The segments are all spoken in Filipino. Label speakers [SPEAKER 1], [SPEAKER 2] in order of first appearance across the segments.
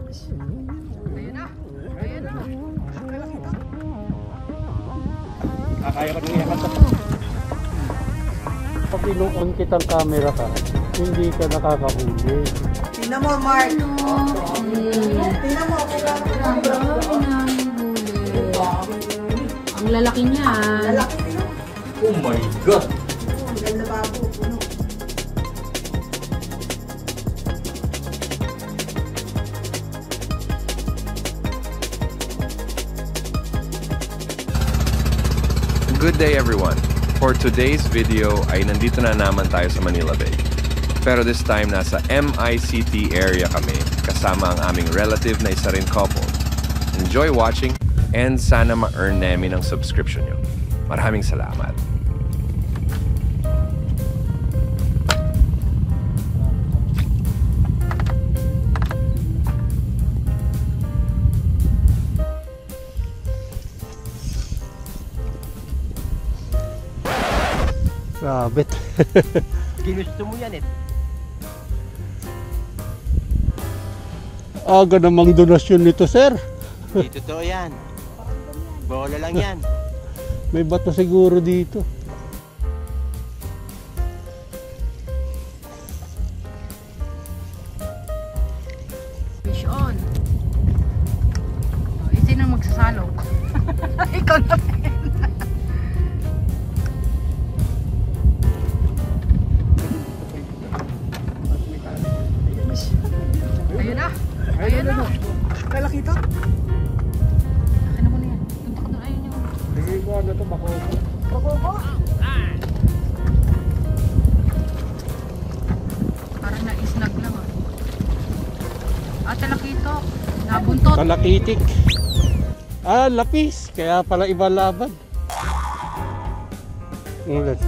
[SPEAKER 1] Ayun na. Ayun na.
[SPEAKER 2] Kaya ko nang iyakan to. Pag inuon kitang camera ka, hindi ka nakakahuli.
[SPEAKER 3] Tingnan mo, Mark. Tingnan mo,
[SPEAKER 1] ang lalaki niya.
[SPEAKER 3] lalaki.
[SPEAKER 2] Oh my God!
[SPEAKER 3] Ganda babo, puno.
[SPEAKER 4] Good day everyone! For today's video ay nandito na naman tayo sa Manila Bay. Pero this time nasa MICT area kami kasama ang aming relative na isa rin couple. Enjoy watching and sana ma-earn namin ang subscription nyo. Maraming salamat!
[SPEAKER 2] Sabit.
[SPEAKER 5] Ginusto mo yan eh.
[SPEAKER 2] Aga namang donasyon nito, sir.
[SPEAKER 5] Hindi totoo yan. Bola lang yan.
[SPEAKER 2] May bato siguro dito.
[SPEAKER 1] Fish on. Ito na magsasalog. Ikaw na rin. Ayun na. Ayun na.
[SPEAKER 3] Kala kita?
[SPEAKER 1] Akin na muna yan. Tuntok doon. Ayun yung...
[SPEAKER 2] Sige ko, ano to, bako.
[SPEAKER 3] Bago.
[SPEAKER 1] Parang na-snag lang ah. Talakitok. Nabuntot.
[SPEAKER 2] Talakitik. Lapis. Kaya pala iba laban. Ulit.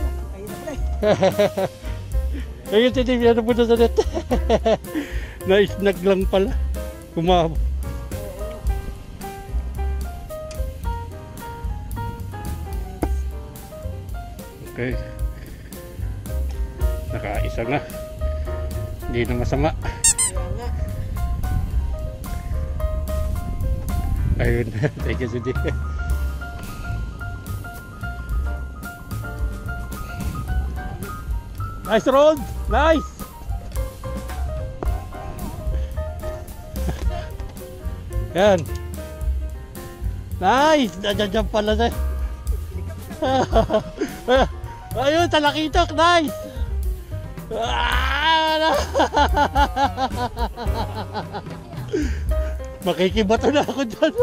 [SPEAKER 2] Ayun, tinigyan na po na sa net. Na-snag lang pala. Kumabo. Okay. Nakaisa na. Hindi na masama. Ayun. Thank you, Sudi. Nice roll! Nice! Yan. Nice! Nandiyan pala na. Ayun, talakitok! Nice! Makikibato na ako dyan.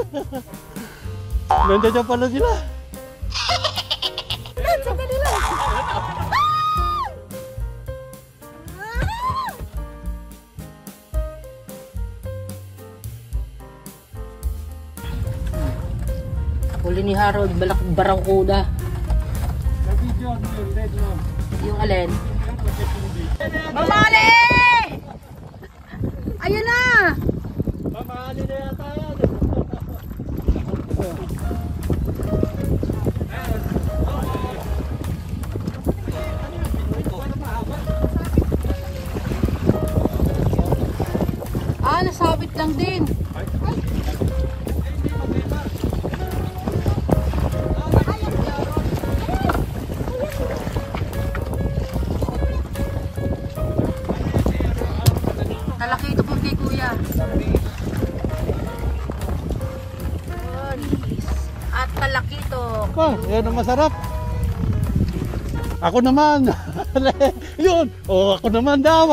[SPEAKER 2] Nandiyan pala sila.
[SPEAKER 3] Sandali lang.
[SPEAKER 1] Huli ni Harold, Barangkuda. Yung alin? Mamali! Ayun na!
[SPEAKER 2] Mamali na yata yan.
[SPEAKER 1] Nasabit lang din. Talakitok mo kay kuya. At talakitok.
[SPEAKER 2] Yan ang masarap. Ako naman. Yun. Oh, ako naman daw.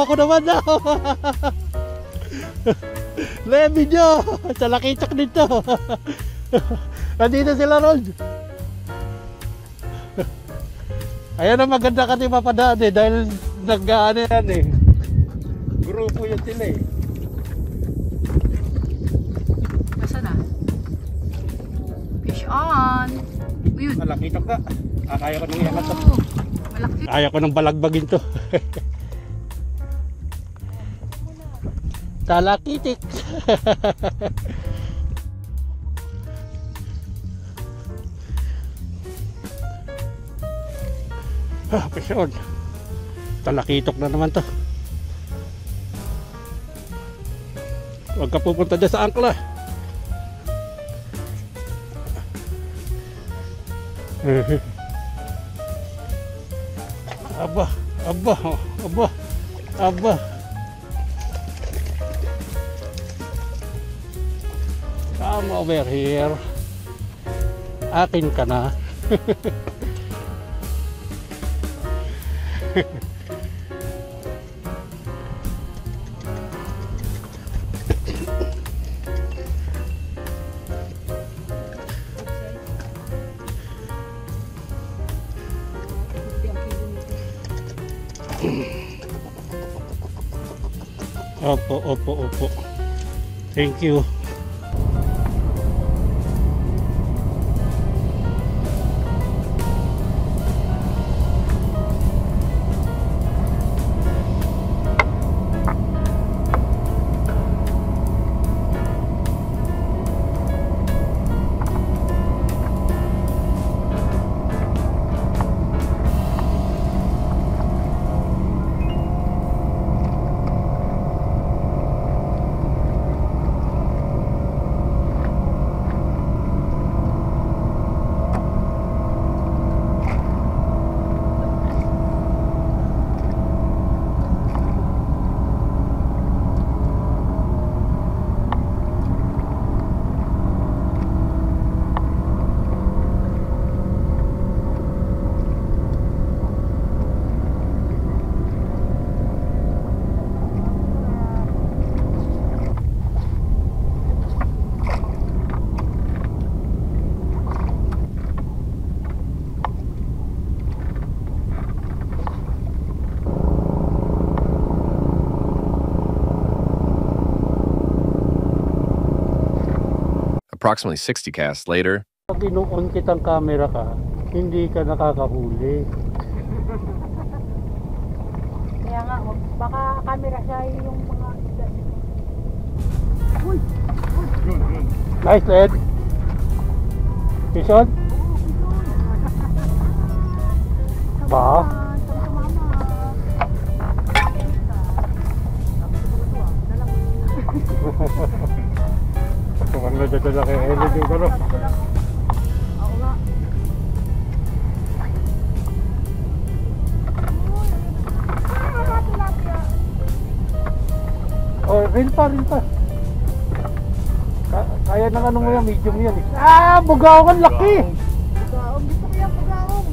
[SPEAKER 2] Le, video. Talakitok dito. Nandito sila, Rold. Ayan ang maganda kasi mapadaan eh. Dahil nag-ano yan eh. Grupo yan sila eh.
[SPEAKER 1] Basta na. Fish on. Uyun.
[SPEAKER 2] Malakitok ka. Kaya ko nang iyakan to.
[SPEAKER 1] Malaki.
[SPEAKER 2] Kaya ko nang balagbagin to. Talakitik. Pisyon. Talakitok na naman to. Huwag ka pupunta dyan sa angkla. Aba, aba, aba, aba. Come over here. Akin ka na. Opo, opo, opo. Thank you.
[SPEAKER 4] Approximately 60 casts later,
[SPEAKER 2] Pag ino-on kitang camera ka, hindi ka nakakahuli.
[SPEAKER 3] Kaya nga, baka camera siya yung mga isda. Uy!
[SPEAKER 2] Nice, Ed. Pison? Ba? Tuwang na dyan na kay Elid yung ano.
[SPEAKER 3] Ako nga.
[SPEAKER 2] Oh, reel pa. Kaya ng ano mo yan, medium yan eh. Ah, bugaong laki!
[SPEAKER 3] Bugaong, gusto ko yung bugaong.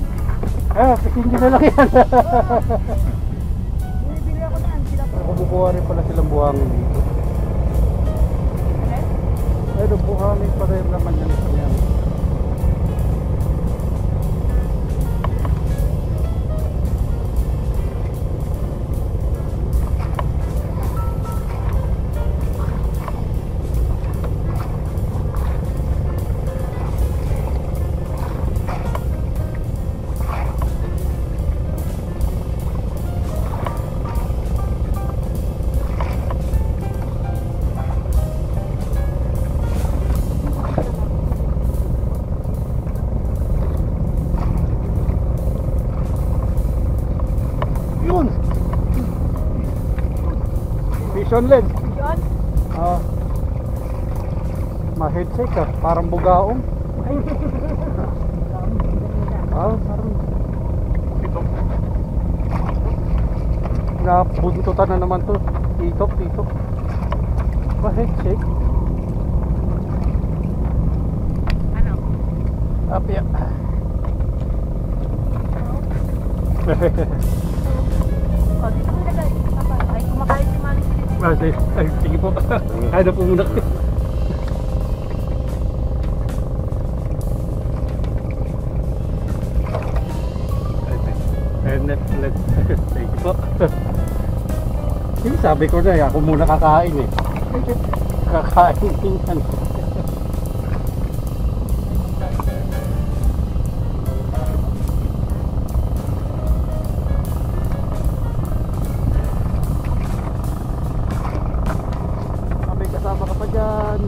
[SPEAKER 2] Ah, pisin na lang yan.
[SPEAKER 3] Bumibili ako na, sila po.
[SPEAKER 2] Kumukuha rin pala silang buhangin dito. Ay, buhangin pa rin naman yan. Yun! Vision lens.
[SPEAKER 3] Yun?
[SPEAKER 2] Ah. Ma-headset ka, parang bugaong. Ah, parang nabuntutan na naman to. Titok. Ma-headset.
[SPEAKER 1] Ano?
[SPEAKER 2] Apya.
[SPEAKER 3] O, dito mo nagay. Ay, kumakain si Manny Philip.
[SPEAKER 2] Ay, sige po. Kaya po muna. Thank you po. Sabi ko na, ako muna kakain eh. Kakain tingnan. May kasama ka pa dyan.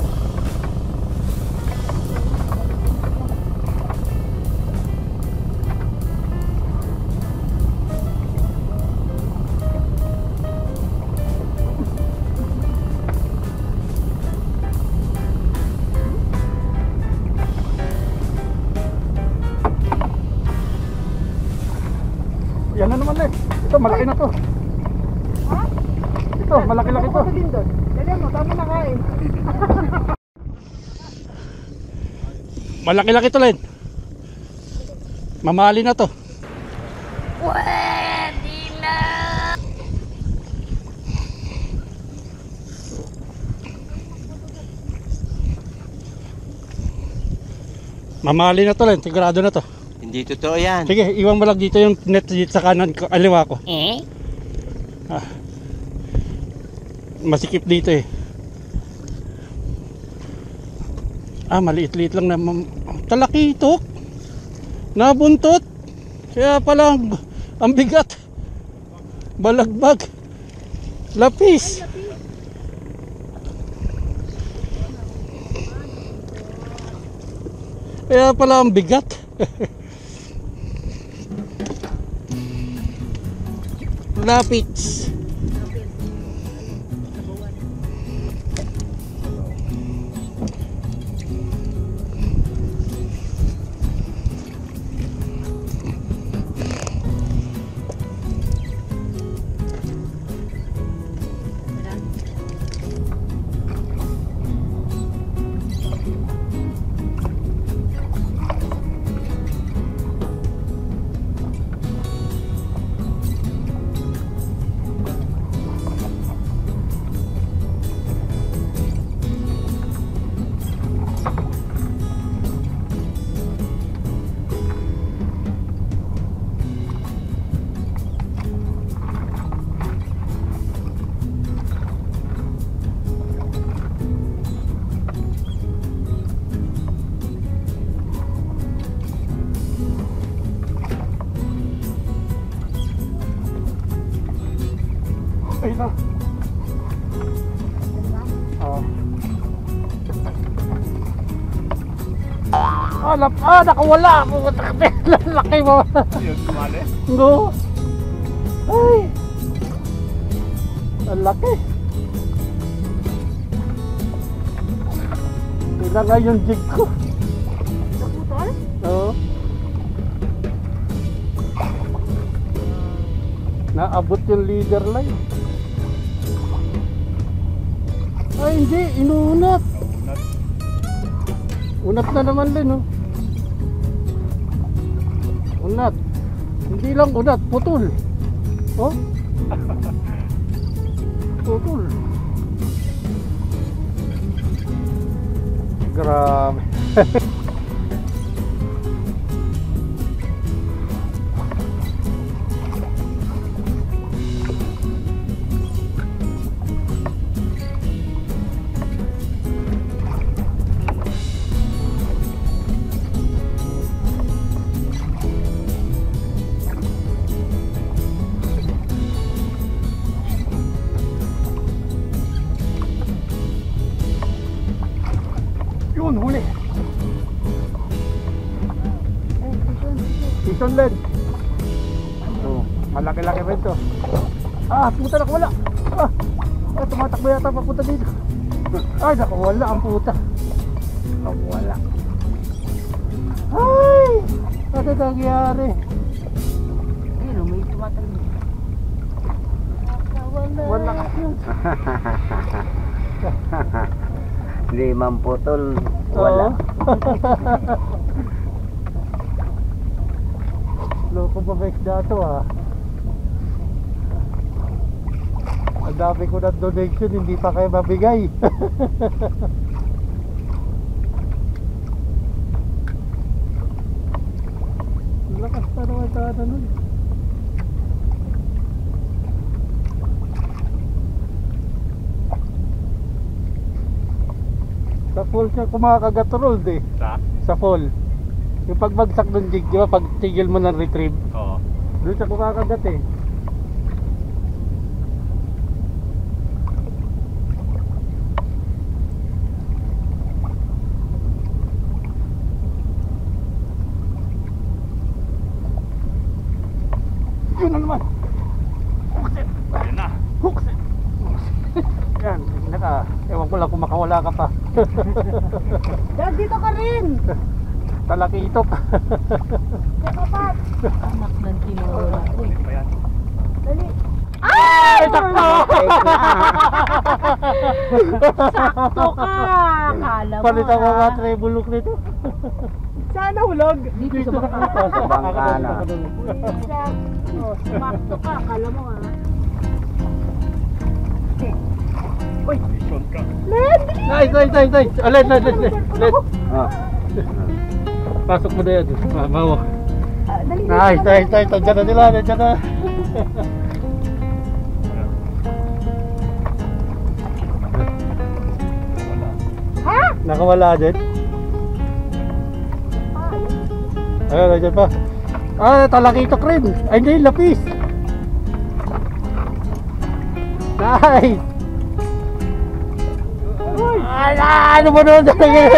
[SPEAKER 2] malaki na to.
[SPEAKER 3] Ha?
[SPEAKER 2] Ito, malaki-laki to.
[SPEAKER 3] Ako din doon. Dali mo, tama na kain.
[SPEAKER 2] Malaki-laki to, Len. Mamali na to. Mamali na to, Len. Sigurado na to.
[SPEAKER 5] Hindi totoo yan.
[SPEAKER 2] Sige, iwan mo lang dito yung net dito sa kanan ko, aliwa ko. Masikip dito eh. Maliit-liit lang na talakitok. Nabuntot. Kaya pala ang bigat. Balagbag. Lapis. Kaya pala ang bigat. Lapis. Ay na. Nakawala ako. Laki mo.
[SPEAKER 5] Yun, kumali.
[SPEAKER 2] No. Ay. Ang laki. Ila nga yung jig ko.
[SPEAKER 3] Naputol?
[SPEAKER 2] Oo. Naabot yung leader line. Ay hindi, inuunat. Unat na naman din, oh. Unat. Hindi lang unat, putol. Oh. Putol. Grabe. Yun, huli. Season lead. Oh, malaki-laki rin to. Puta, nakawala. Tumatakbo yata papunta dito. Ay, nakawala ang puta. Nakawala. Ay, ano nangyari?
[SPEAKER 3] Ayun, may tumatalon.
[SPEAKER 2] Wala ka yun.
[SPEAKER 5] Hindi man putol. Wala.
[SPEAKER 2] Loko ba guys dato Ang dami ko ng donation, hindi pa kayo mabigay. Lakas pa naman sana nun. Sa fall siya kumakagat-roll eh. Sa fall. Yung pagbagsak ng jig, di ba? Pag tigil mo ng retrieve.
[SPEAKER 5] Oo.
[SPEAKER 2] Doon siya kumakagat eh. Yun na naman. Hookset.
[SPEAKER 5] Ayun na.
[SPEAKER 2] Hookset. Yan. Ewan ko lang kung makawala ka pa.
[SPEAKER 3] Dad, dito ka rin!
[SPEAKER 2] Talakitok.
[SPEAKER 3] Kakapat!
[SPEAKER 1] Anak ng tinola. Uy,
[SPEAKER 3] Dali.
[SPEAKER 2] Ay, sakto!
[SPEAKER 3] Sakto ka! Akala mo
[SPEAKER 2] Palitan mo
[SPEAKER 3] ha?
[SPEAKER 2] mga treble look nito.
[SPEAKER 3] Saan nahulog?
[SPEAKER 2] Dito sa bangka. Sa bangka na.
[SPEAKER 3] Sakto ka, akala mo ha?
[SPEAKER 2] Nice. Let. Pasok mo na yan. Mawa.
[SPEAKER 3] Dali.
[SPEAKER 2] Nice. Nandiyan na nila.
[SPEAKER 3] Ha?
[SPEAKER 2] Nakawala din. Ayun, nandiyan pa. Talakitok rin. Ay, hindi, lapis. Nice. Ano mo naman sa tingin?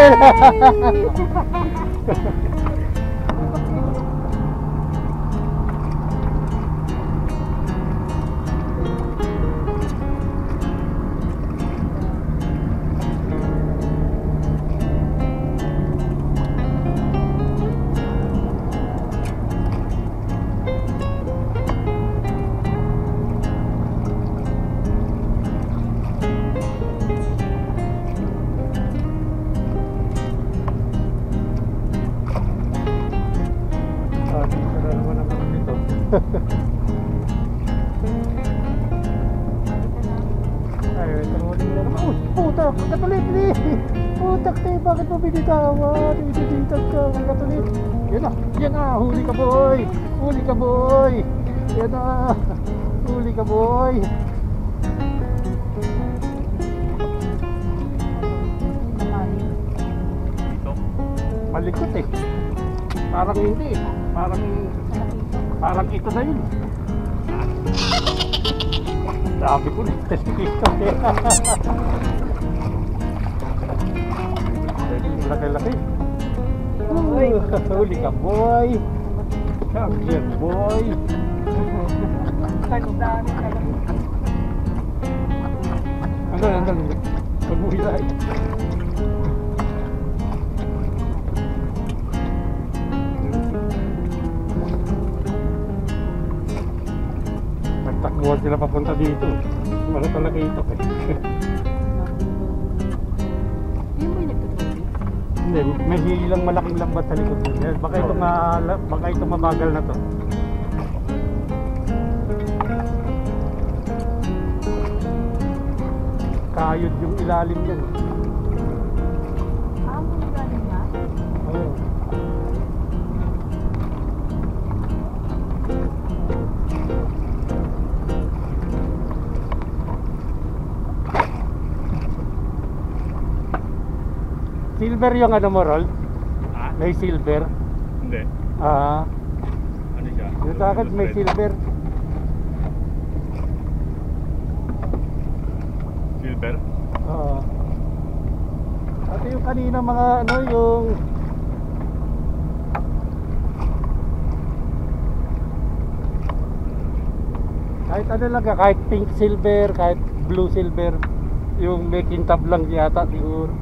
[SPEAKER 2] Ay, tumuli na naman. Oh, puta, katulit ni. Putak tayo, bakit mo binitawan? Ibititag ka, katulit. Yan na, huli ka boy. Yan na, huli ka boy. Malikot eh. Parang hindi eh. Parang ito na yun. Sabi ko na ito. Laki-laki. Huli ka boy. Champion boy. Andun. Pag-uwi. Nagtakbuhan sila papunta dito. Wala talaga ito eh.
[SPEAKER 3] Hindi mo yung nagtutulog?
[SPEAKER 2] Hindi, may hilang malaking lambat sa likod niya. Baka ito mabagal na to. Kayod yung ilalim yan.
[SPEAKER 3] Ang galing na?
[SPEAKER 2] Oo. Silver yung ano mo, Rol?
[SPEAKER 6] Ha?
[SPEAKER 2] May silver?
[SPEAKER 6] Hindi. Ano siya?
[SPEAKER 2] Yung sa akin may silver.
[SPEAKER 6] Silver?
[SPEAKER 2] Oo. At yung kanina mga ano yung kahit ano lang ka, kahit pink silver, kahit blue silver, yung may kintab lang yata siguro.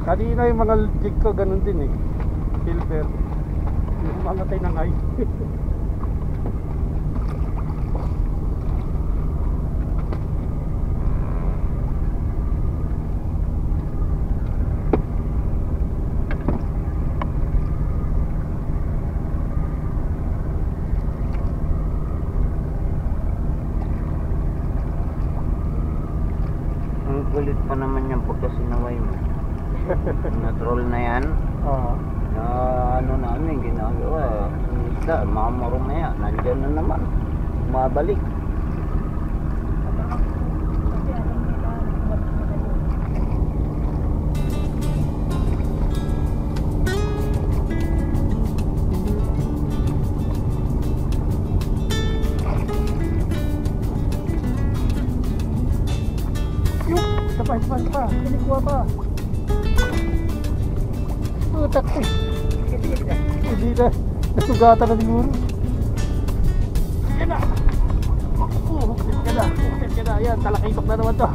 [SPEAKER 2] Kanina yung mga jig ko ganun din eh, silver. Yung mga tinangay.
[SPEAKER 7] Ang kulit pa naman yung pagkasinaway mo. Na-troll na yan.
[SPEAKER 2] Oo.
[SPEAKER 7] Na ano namin ginagawa. Isda, mamamaya. Nandyan na naman. Mabalik.
[SPEAKER 2] Isa pa. Kinikuha pa. Putak eh. Hindi na. Nasugatan na siguro. Yan na. Huksit ka na. Yan, talakitok na naman to.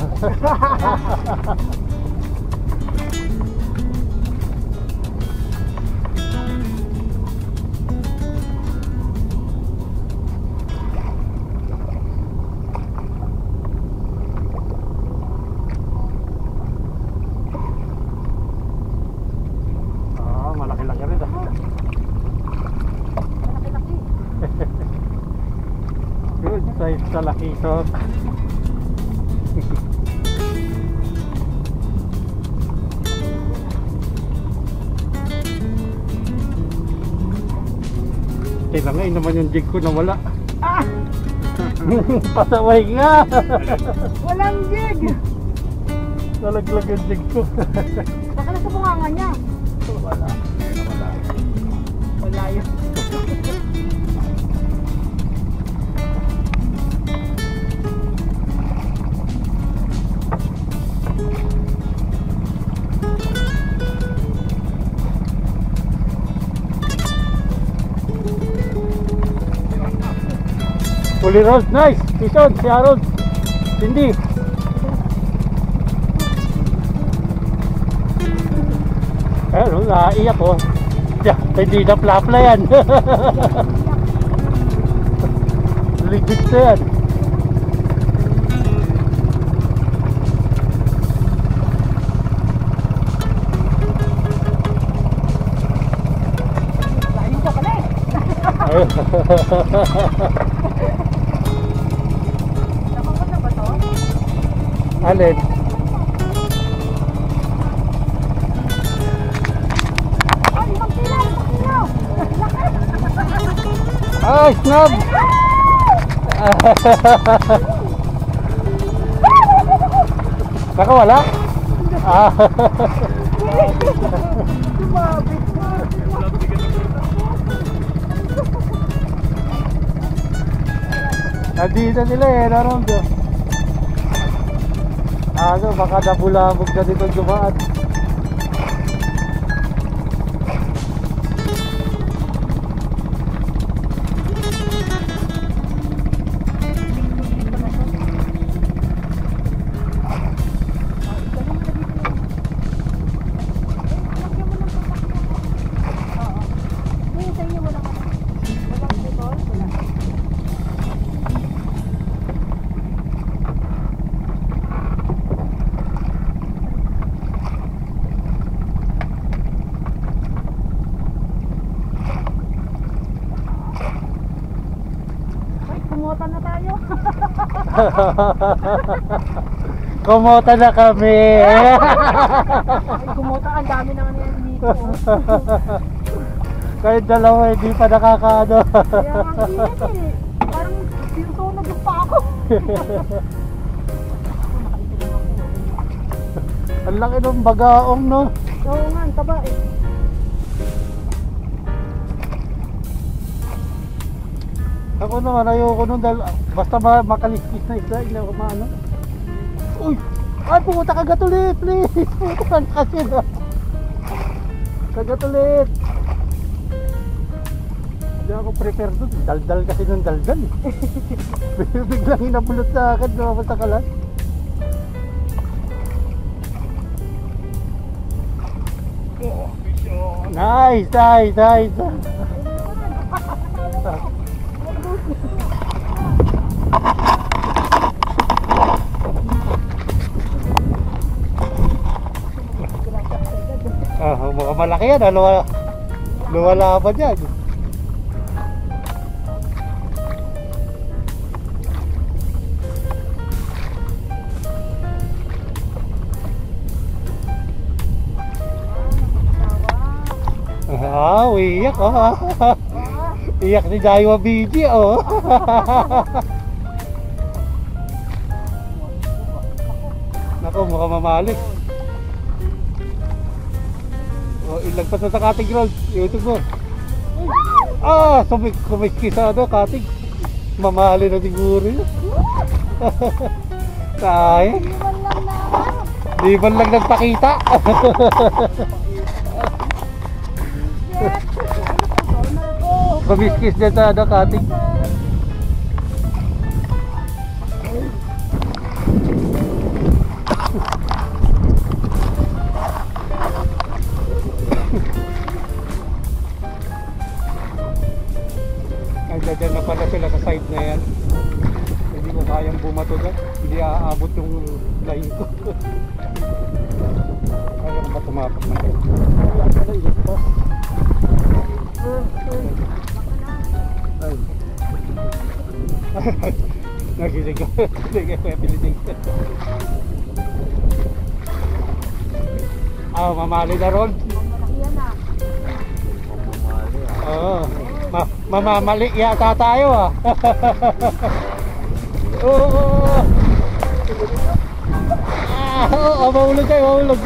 [SPEAKER 2] Size sa lakisot. Kailangan naman yung jig ko na wala.
[SPEAKER 3] Ah!
[SPEAKER 2] Pasaway nga.
[SPEAKER 3] Walang jig!
[SPEAKER 2] Nalaglag yung jig ko.
[SPEAKER 3] Baka nasa bunganga niya.
[SPEAKER 2] Wala.
[SPEAKER 3] Wala yun.
[SPEAKER 2] Fully rolled, nice! Pison, si Harold. Hindi. Ano, naiyak ko. Hindi na plapla yan. Legit na yan.
[SPEAKER 3] Layo ka pala eh. Nakakot na ba to?
[SPEAKER 2] Alin?
[SPEAKER 3] Ay, ibang kilaw! Ibang kilaw!
[SPEAKER 2] Ay, snap! Nakawala? Ah.
[SPEAKER 3] Sumabit na.
[SPEAKER 2] Nandito sila eh, naroon ko. Ano, baka nabulabog ka dito dumaan.
[SPEAKER 3] Kumota na tayo.
[SPEAKER 2] Kumota na kami.
[SPEAKER 3] Ay, kumota. Ang dami naman yan dito.
[SPEAKER 2] Kahit dalawa hindi pa nakakaano.
[SPEAKER 3] Kaya ang init eh. Parang sinusunog yung pa ako.
[SPEAKER 2] Ang laki ng bagaong, no?
[SPEAKER 3] Oo nga, ang taba eh.
[SPEAKER 2] Ako naman, ayoko nun dahil basta makaliskis na isla, hindi ako maano. Uy! Ay, pumunta kagat ulit, please! Pumunta kasi na. Kagat ulit! Hindi ako prepare dun. Daldal kasi nung daldal eh. Biglang hinabulot sa akin, lumabas sa kalat. Nice, nice, nice! Mukhang malaki yan, luwalaban yan. Iyak oh. Iyak ni Jaiwa BG oh. Nako, mukhang mamalik. Oh, ilagpas na sa cutting roll. YouTube mo. Ah, kumiski sa cutting. Mamali na siguro yun. Tayo. Di man lang nagpakita. Kumiskis din sa cutting. Diyan na pala sila sa side na yan. Hindi ko kayang bumato dyan. Hindi aabot yung line ko. Kaya ko ba tumapak na kayo? Kaya pala ilit pa. Ay. Sige, pilitin. Mamali na ron.
[SPEAKER 3] Malaki yan ah.
[SPEAKER 2] Oo. Mamamali yata tayo ah. Oo. Mahulog kayo, mahulog.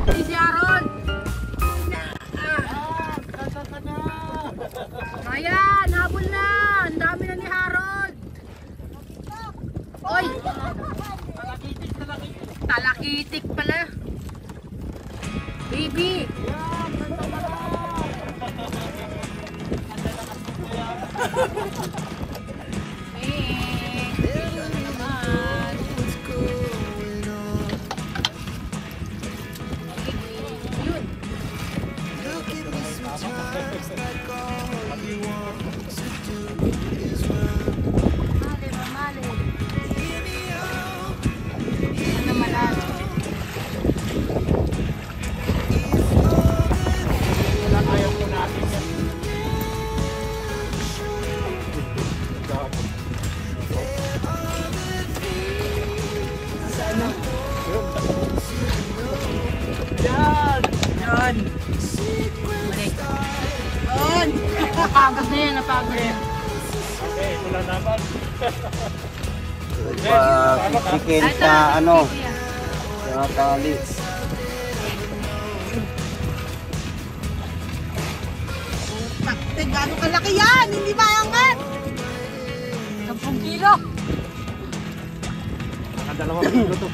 [SPEAKER 1] Si Aaron! Ayan, habol na! Ang dami na ni Harold! Oy! Talakitik pala! Baby! Napagod na yan, napagod na yan.
[SPEAKER 6] Okay, wala naman.
[SPEAKER 7] Chicken sa ano, sa tali.
[SPEAKER 1] Bakit gano'ng kalaki yan? Hindi maangat! 10 kilo!
[SPEAKER 6] Nakadalawang kilo to.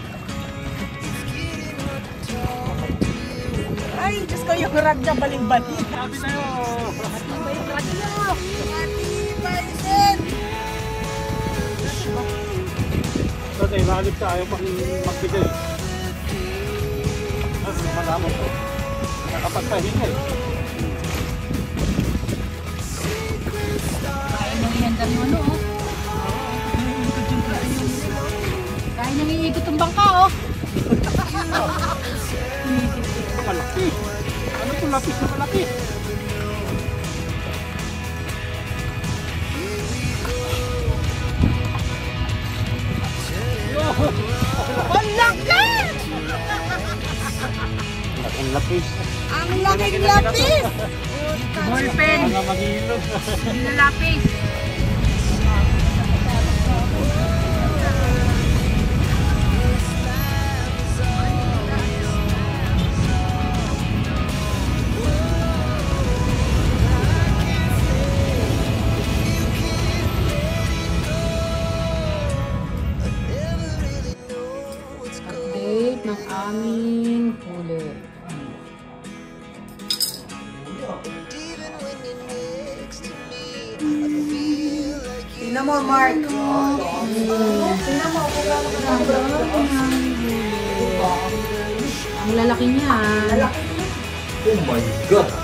[SPEAKER 1] Ay, Diyos ko yung ragya baling-baling.
[SPEAKER 6] Sabi tayo.
[SPEAKER 1] Matibay yung ragya. Matibay din.
[SPEAKER 6] Dati, nakalip tayo pang magbigay. Malamon to. Nakapagpahinga eh.
[SPEAKER 1] Kaya nang ihandang ano, oh. Kaya nang iikot ang bangka, oh.
[SPEAKER 6] Malaki. Ano itong lapis na malaki?
[SPEAKER 1] Ang laki!
[SPEAKER 7] Laking lapis.
[SPEAKER 1] Ang laking lapis! Ballpen!
[SPEAKER 6] Mga maghilog.
[SPEAKER 1] Hindi na lapis. Update ng aming huli. Tingnan mo, Mark. Tingnan mo, ang lalaki niya.
[SPEAKER 7] Oh my God!